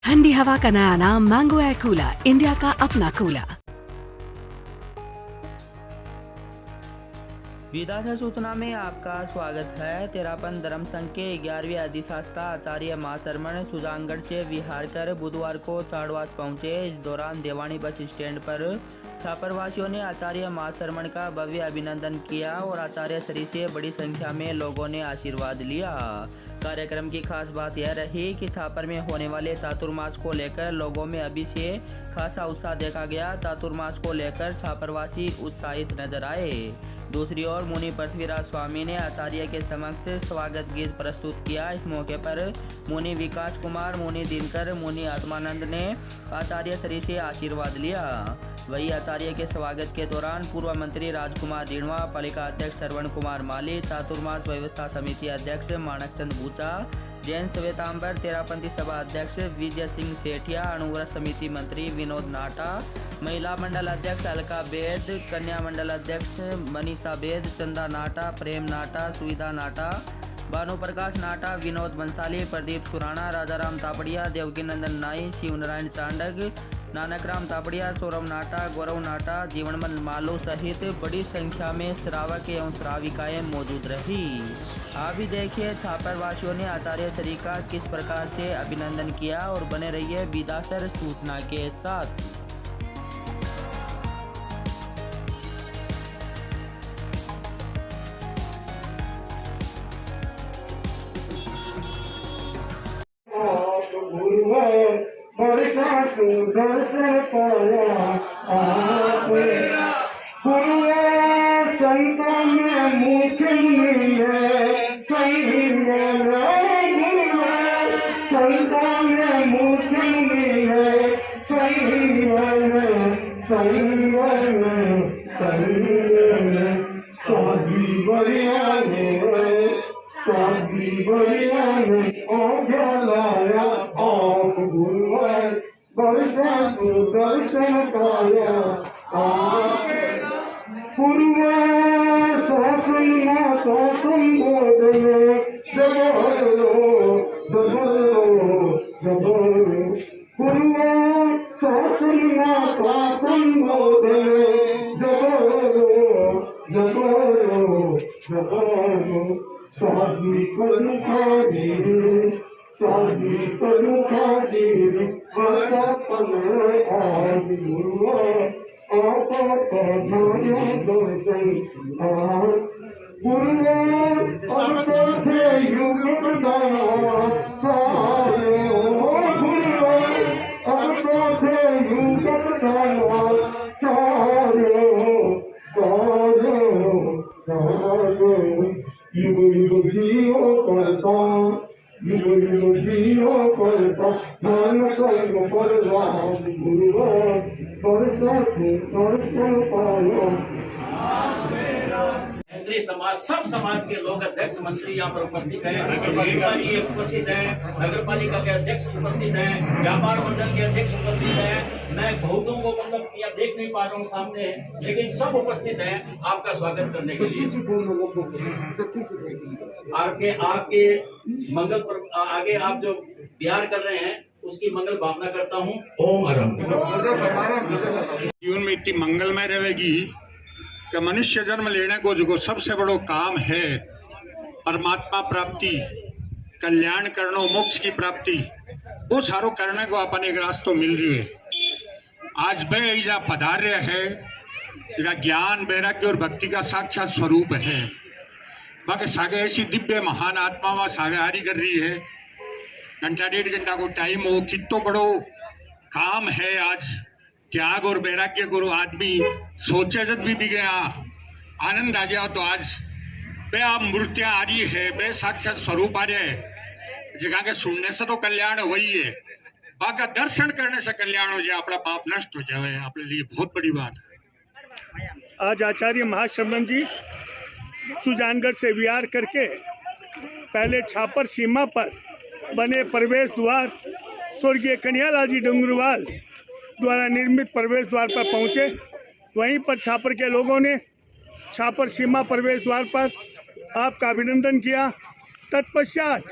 ठंडी हवा का नया नाम मैंगो एयर कूलर, इंडिया का अपना कूलर। विधाता सूचना में आपका स्वागत है। तेरापन धर्म संघ के 11वीं अधिशास्ता आचार्य महाशरमण सुजानगढ़ से विहार कर बुधवार को चाड़वास पहुंचे। इस दौरान देवानी बस स्टैंड पर छापरवासियों ने आचार्य महाशरमण का भव्य अभिनंदन किया और आचार्य श्री से बड़ी संख्या में लोगों ने आशीर्वाद लिया। कार्यक्रम की खास बात यह रही कि छापर में होने वाले चातुर्मास को लेकर लोगों में अभी से खासा उत्साह देखा गया। चातुर्मास को लेकर छापरवासी उत्साहित नजर आए। दूसरी ओर मुनि पृथ्वीराज स्वामी ने आचार्य के समक्ष स्वागत गीत प्रस्तुत किया। इस मौके पर मुनि विकास कुमार, मुनि दिनकर, मुनि आत्मानंद ने आचार्य श्री से आशीर्वाद लिया। वही आचार्य के स्वागत के दौरान पूर्व मंत्री राजकुमार दिणवा, पालिका अध्यक्ष श्रवण कुमार माली, चातुर्मास व्यवस्था समिति अध्यक्ष माणकचंद बूचा, जैन श्वेतांबर, तेरापंथी सभा अध्यक्ष विजय सिंह सेठिया, अणुव्रत समिति मंत्री विनोद नाटा, महिला मंडल अध्यक्ष अलका बेद, कन्या मंडल अध्यक्ष मनीषा बेद, चंदा नाटा, प्रेम नाटा, सुविधा नाटा, भानु प्रकाश नाटा, विनोद बंसाली, प्रदीप सुराणा, राजाराम तापड़िया, देवकी नंदन नाई, शिवनारायण चांडक, नानकराम तापड़िया, सौरभ नाटा, गौरव नाटा, जीवनमन मालू सहित बड़ी संख्या में श्रावक एवं श्राविकाएं मौजूद रही। आप भी देखिए छापरवासियों ने आचार्य श्री का किस प्रकार से अभिनंदन किया और बने रहिए विधासर सूचना के साथ। संतों में मुख मिले संतों में मुख मिले साधी बढ़िया ने ओढ़लाया आप गुरुवार बरसा सुदर्शन पाया पूर्वा शासन तो संबोधन पूर्वा शासन तो संबोधन साधी करू खाजी पन आज गुरुवार श्री समाज सब समाज के लोग अध्यक्ष मंत्री यहाँ पर उपस्थित हैं, नगरपालिका जी उपस्थित हैं, नगरपालिका के अध्यक्ष उपस्थित हैं, व्यापार मंडल के अध्यक्ष उपस्थित हैं। मैं बहुतों को मतलब यहाँ देख नहीं पा रहा हूँ सामने, लेकिन सब उपस्थित हैं आपका स्वागत करने के लिए। आपके मंगल पर आगे आप जो बिहार कर रहे हैं उसकी मंगल भावना करता हूँ। ओम अरम। जीवन में इतनी मंगलमय रहेगी कि मनुष्य जन्म लेने को जो सबसे बड़ो काम है परमात्मा प्राप्ति, कल्याण करनो, मोक्ष की प्राप्ति, वो सारो करने को अपन एक रास्ता मिल रही है। आज बे ऐसा पधार्य है इनका ज्ञान, वैराग्य और भक्ति का साक्षात स्वरूप है। बाकी सागे ऐसी दिव्य महान आत्मा वहां सागेहारी कर रही है। घंटा 1.5 घंटा को टाइम हो, कितो बड़ो काम है। आज त्याग और वैराग्य गुरु आदमी सोचे जब भी गया आनंद आ जाओ। तो आज बे आप मूर्तियां आ रही है, बे साक्षात स्वरूप आ रहे है। जगह के सुनने से तो कल्याण वही है, बाका दर्शन करने से कल्याण हो जाए, अपना पाप नष्ट हो जाए, अपने लिए बहुत बड़ी बात है। आज आचार्य महाशरमण जी सुजानगढ़ से विहार करके पहले छापर सीमा पर बने प्रवेश द्वार स्वर्गीय कन्हैयालाल जी डोंगरवाल द्वारा निर्मित प्रवेश द्वार पर पहुंचे। वहीं पर छापर के लोगों ने छापर सीमा प्रवेश द्वार पर आपका अभिनंदन किया। तत्पश्चात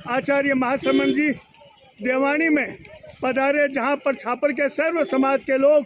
आचार्य महाशरमण जी देवानी में पधारे, जहां पर छापर के सर्व समाज के लोग,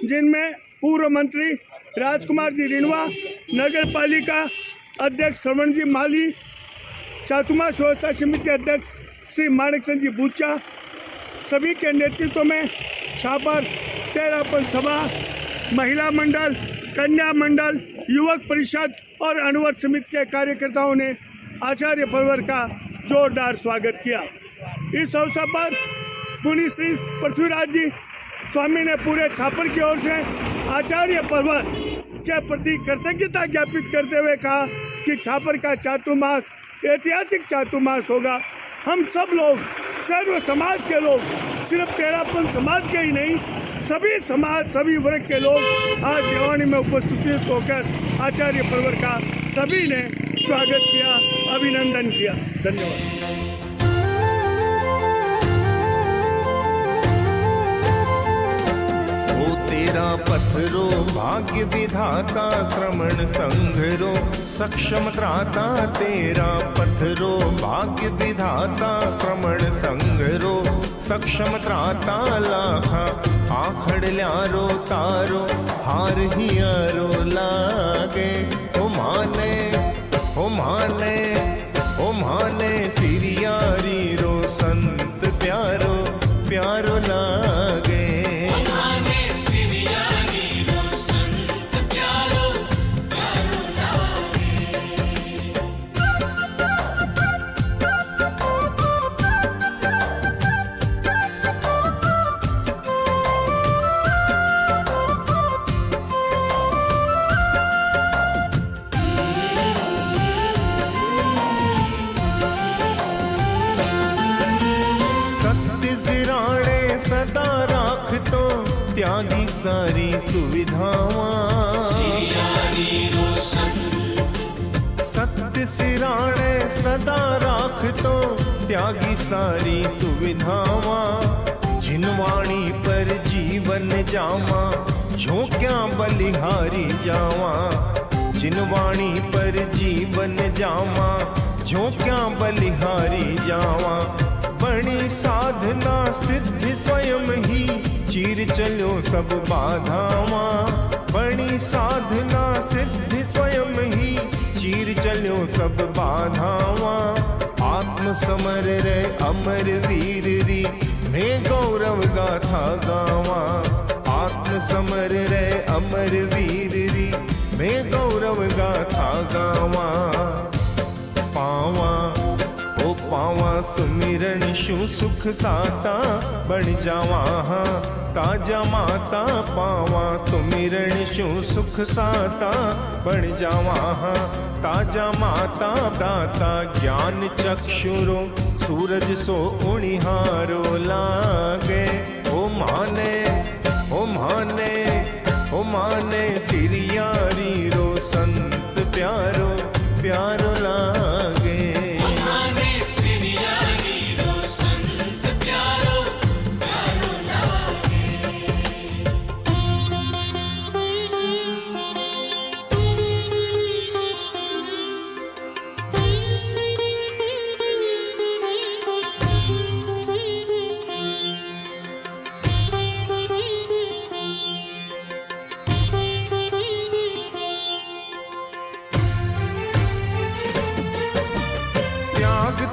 जिनमें पूर्व मंत्री राजकुमार जी रिनवा, नगर पालिका अध्यक्ष श्रवण जी माली, चातुर्मास व्यवस्था समिति अध्यक्ष श्री माणिक सिंह जी बूचा, सभी के नेतृत्व में छापर तेरापन सभा, महिला मंडल, कन्या मंडल, युवक परिषद और अनुवर्त समिति के कार्यकर्ताओं ने आचार्य परवर का जोरदार स्वागत किया। इस अवसर पर पुण्य श्री पृथ्वीराज जी स्वामी ने पूरे छापर की ओर से आचार्य परवर के प्रति कृतज्ञता ज्ञापित करते हुए कहा कि छापर का चातुर्मास ऐतिहासिक चातुर्मास होगा। हम सब लोग, सर्व समाज के लोग, सिर्फ तेरापन समाज के ही नहीं, सभी समाज, सभी वर्ग के लोग आज देवानी में उपस्थित होकर आचार्य परवर का सभी ने स्वागत किया, अभिनंदन किया। धन्यवाद। तेरा पथरो भाग्य विधाता श्रमण संघरो सक्षम त्राता, तेरा पथरो भाग्य विधाता श्रमण संघरो सक्षम त्राता, लाखा आखड़ल्यारो तारो हार हियारो लागे। ओ माने ओ माने ओ माने सिरियारी रो संत प्यारो प्यारो लागे। सदा राख तो त्यागी सारी सुविधावां, सत्य सिराणे सदा राख तो त्यागी सारी सुविधावां। जिनवाणी पर जीवन जावा झोंक्या बलिहारी जावा, जिनवाणी पर जीवन जावा झोंक्या बलिहारी जावा। बड़ी साधना सिद्धि स्वयं ही चीर चलो सब बाधावां, बड़ी साधना सिद्धि स्वयं ही चीर चलो सब बाधावां। आत्म समर रे अमर वीर री मैं गौरव गाथा गावा, आत्म समर रे अमर वीर री मैं गौरव गाथा गावा। पावा ओ पावा सुमिरन शु सुख साता बन जावा ताजा माता, पावा सुमिरन शु सुख साता बन जावा ताजा माता। दाता ज्ञान चक्षुरो सूरज सो उणिहारो लागे। ओ माने ओ माने ओ माने सिरियारी रो संत प्यारो प्यारो लागे।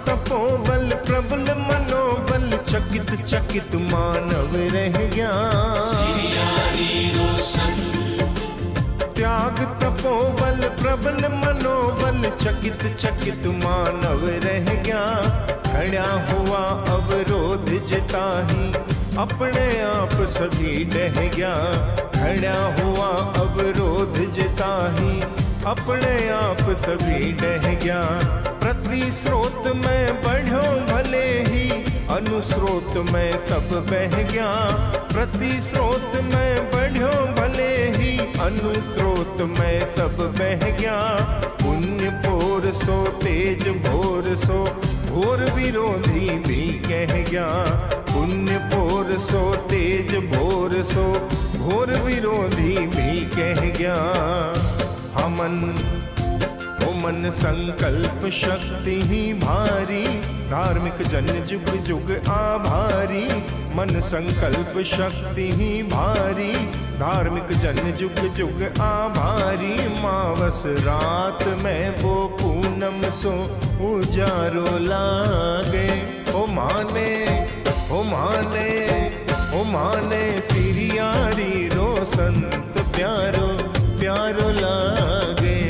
तपोबल प्रबल मनोबल चकित चकित मानव रह गया। त्याग तपोबल प्रबल मनोबल चकित चकित मानव रह गया। खड़ा हुआ अवरोध जिता ही अपने आप सभी डह गया। खड़ा हुआ अवरोध जिता ही अपने आप सभी डह गया। प्रति स्रोत में बढ़ो भले ही अनुस्रोत में सब बह गया। प्रति स्रोत में बढ़ो भले ही अनुस्रोत में सब बह गया। पुण्य पोर सो तेज भोर सो घोर विरोधी भी कह गया। पुण्य पोर सो तेज भोर सो घोर विरोधी भी कह गया। हमन मन संकल्प शक्ति ही भारी धार्मिक जन जुग जुग आभारी, मन संकल्प शक्ति ही भारी। धार्मिक जन जुग जुग आभारी, मावस रात में वो पूनम सो उजारो लागे। ओ माने ओ माने ओ माने सिरियारी रो संत प्यारो प्यारो लागे।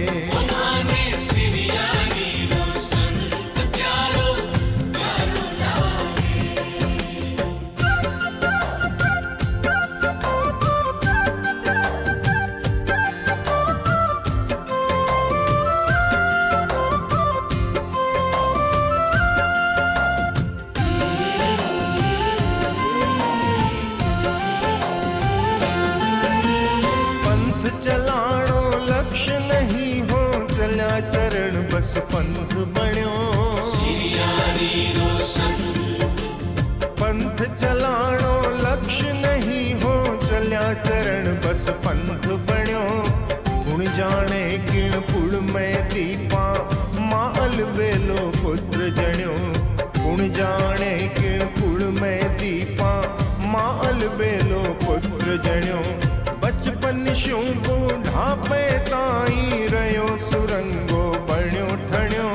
चलाणो लक्ष्य नहीं हो, चल्या चरण बस पंथ बण्यो। पंथ चलाणो लक्ष्य नहीं हो, चल्या चरण बस पंथ बण्यो। गुण जाने किण पुड़ में दीपा, माल बेलो पुत्र जण्यो। गुण जाने किण पुड़ में दीपा, माल बेलो पुत्र जण्यो। बचपन शू बूढ़ापे ताई रयो सुरंगो बण्यो ठण्यो।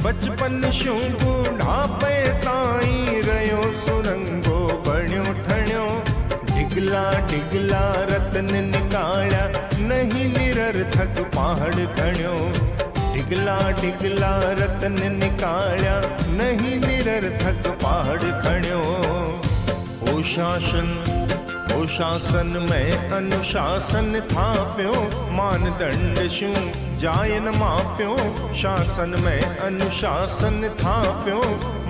बचपन शू बूढ़ापे ताई रयो सुरंगो बण्यो ठण्यो। डिगला डिगला रतन निकाल्या, नहीं निरर्थक पहाड़ खण्यो। डिगला डिगला रतन निकाल्या, नहीं निरर्थक पहाड़ खण्यो। ओ शासन में अनुशासन थाप्यो, मानदंड शू जायन माप्यो। शासन में अनुशासन थाप्यो,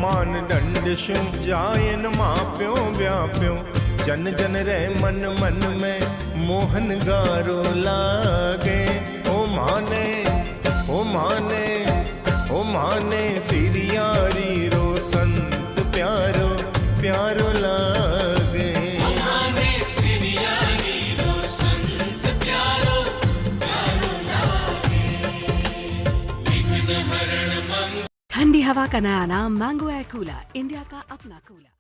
मानदंड शू जायन माप्यो व्याप्यो। जन जन रे मन मन में मोहन गारो लागे। ओ माने ओ माने ओ माने सिरियारी रो संत प्यारो प्यारो लागे। ठंडी हवा का नया नाम मैंगो एयर कूलर, इंडिया का अपना कूलर।